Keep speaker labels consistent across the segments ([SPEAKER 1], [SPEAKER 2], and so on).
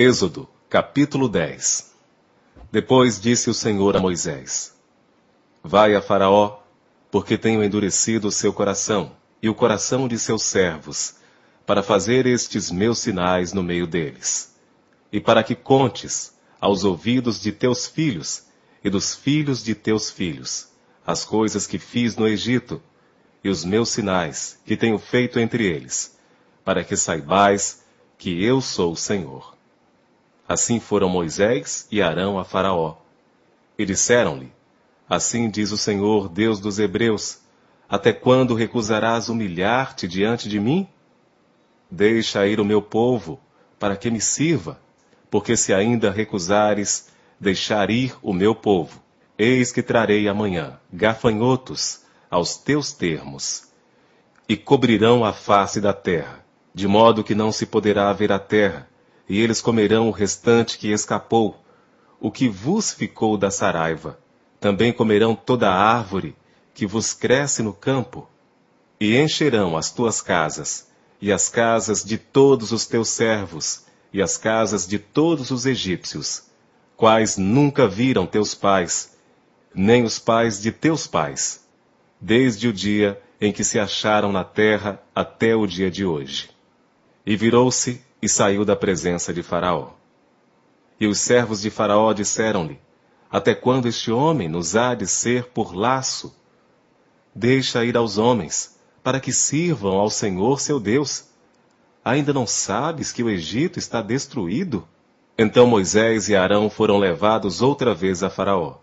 [SPEAKER 1] Êxodo, capítulo 10. Depois disse o Senhor a Moisés: Vai a Faraó, porque tenho endurecido o seu coração e o coração de seus servos, para fazer estes meus sinais no meio deles, e para que contes aos ouvidos de teus filhos e dos filhos de teus filhos as coisas que fiz no Egito e os meus sinais que tenho feito entre eles, para que saibais que eu sou o Senhor. Assim foram Moisés e Arão a Faraó, e disseram-lhe: Assim diz o Senhor, Deus dos Hebreus: Até quando recusarás humilhar-te diante de mim? Deixa ir o meu povo, para que me sirva, porque se ainda recusares deixar ir o meu povo, eis que trarei amanhã gafanhotos aos teus termos, e cobrirão a face da terra, de modo que não se poderá ver a terra, e eles comerão o restante que escapou, o que vos ficou da saraiva. Também comerão toda a árvore que vos cresce no campo, e encherão as tuas casas, e as casas de todos os teus servos, e as casas de todos os egípcios, quais nunca viram teus pais, nem os pais de teus pais, desde o dia em que se acharam na terra até o dia de hoje. E virou-se e saiu da presença de Faraó. E os servos de Faraó disseram-lhe: Até quando este homem nos há de ser por laço? Deixa ir aos homens, para que sirvam ao Senhor seu Deus. Ainda não sabes que o Egito está destruído? Então Moisés e Arão foram levados outra vez a Faraó.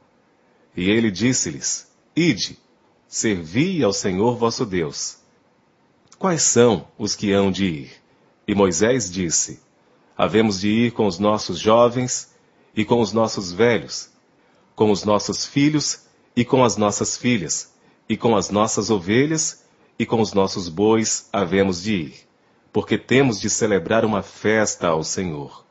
[SPEAKER 1] E ele disse-lhes: Ide, servi ao Senhor vosso Deus. Quais são os que hão de ir? E Moisés disse: Havemos de ir com os nossos jovens e com os nossos velhos, com os nossos filhos e com as nossas filhas, e com as nossas ovelhas e com os nossos bois havemos de ir, porque temos de celebrar uma festa ao Senhor.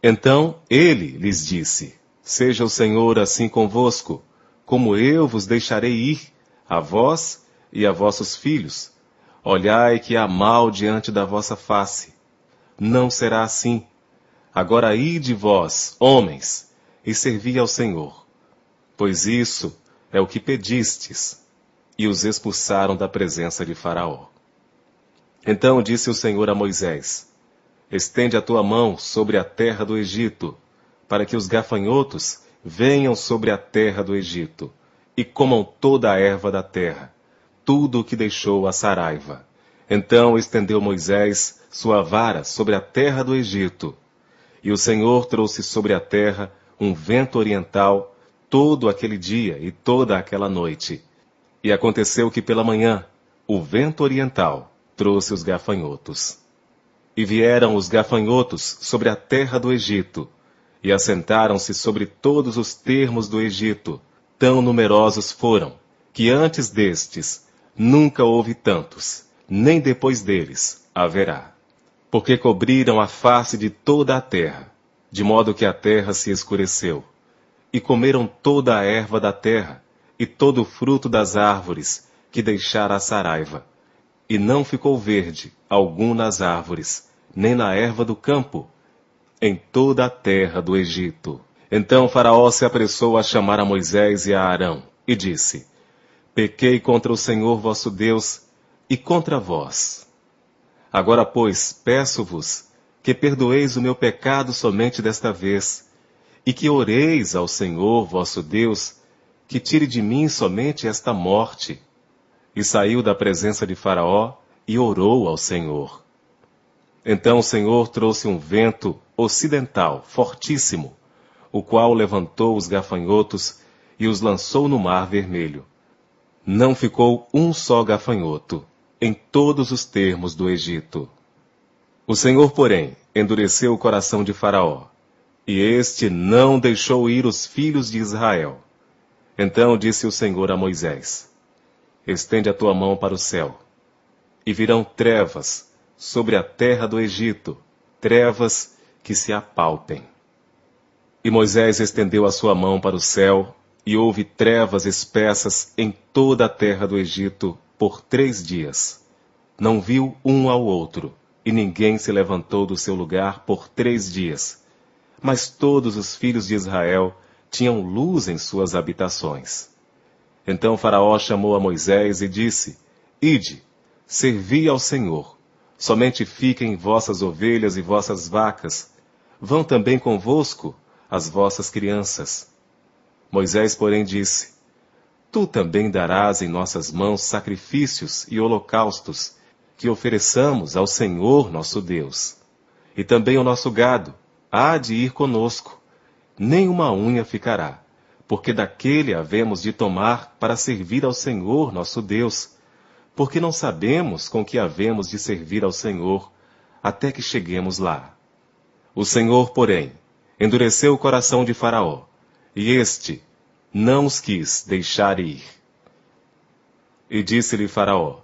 [SPEAKER 1] Então ele lhes disse: Seja o Senhor assim convosco, como eu vos deixarei ir, a vós e a vossos filhos. Olhai que há mal diante da vossa face. Não será assim. Agora ide vós, homens, e servi ao Senhor. Pois isso é o que pedistes. E os expulsaram da presença de Faraó. Então disse o Senhor a Moisés: Estende a tua mão sobre a terra do Egito, para que os gafanhotos venham sobre a terra do Egito, e comam toda a erva da terra, tudo o que deixou a saraiva. Então estendeu Moisés sua vara sobre a terra do Egito, e o Senhor trouxe sobre a terra um vento oriental todo aquele dia e toda aquela noite. E aconteceu que pela manhã o vento oriental trouxe os gafanhotos. E vieram os gafanhotos sobre a terra do Egito, e assentaram-se sobre todos os termos do Egito. Tão numerosos foram, que antes destes nunca houve tantos, nem depois deles haverá. Porque cobriram a face de toda a terra, de modo que a terra se escureceu. E comeram toda a erva da terra, e todo o fruto das árvores, que deixara a saraiva. E não ficou verde algum nas árvores, nem na erva do campo, em toda a terra do Egito. Então Faraó se apressou a chamar a Moisés e a Arão, e disse: Pequei contra o Senhor vosso Deus, e contra vós. Agora, pois, peço-vos que perdoeis o meu pecado somente desta vez, e que oreis ao Senhor vosso Deus, que tire de mim somente esta morte. E saiu da presença de Faraó, e orou ao Senhor. Então o Senhor trouxe um vento ocidental, fortíssimo, o qual levantou os gafanhotos e os lançou no mar vermelho. Não ficou um só gafanhoto em todos os termos do Egito. O Senhor, porém, endureceu o coração de Faraó, e este não deixou ir os filhos de Israel. Então disse o Senhor a Moisés: Estende a tua mão para o céu, e virão trevas sobre a terra do Egito, trevas que se apalpem. E Moisés estendeu a sua mão para o céu, e houve trevas espessas em toda a terra do Egito por 3 dias. Não viu um ao outro, e ninguém se levantou do seu lugar por 3 dias. Mas todos os filhos de Israel tinham luz em suas habitações. Então Faraó chamou a Moisés e disse: Ide, servi ao Senhor. Somente fiquem vossas ovelhas e vossas vacas. Vão também convosco as vossas crianças. Moisés, porém, disse: Tu também darás em nossas mãos sacrifícios e holocaustos, que ofereçamos ao Senhor nosso Deus. E também o nosso gado há de ir conosco, nem uma unha ficará, porque daquele havemos de tomar para servir ao Senhor nosso Deus, porque não sabemos com que havemos de servir ao Senhor, até que cheguemos lá. O Senhor, porém, endureceu o coração de Faraó, e este não os quis deixar ir. E disse-lhe Faraó: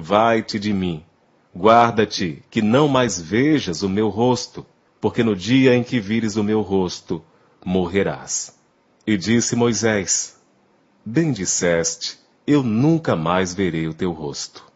[SPEAKER 1] Vai-te de mim, guarda-te, que não mais vejas o meu rosto, porque no dia em que vires o meu rosto, morrerás. E disse Moisés: Bem disseste, eu nunca mais verei o teu rosto.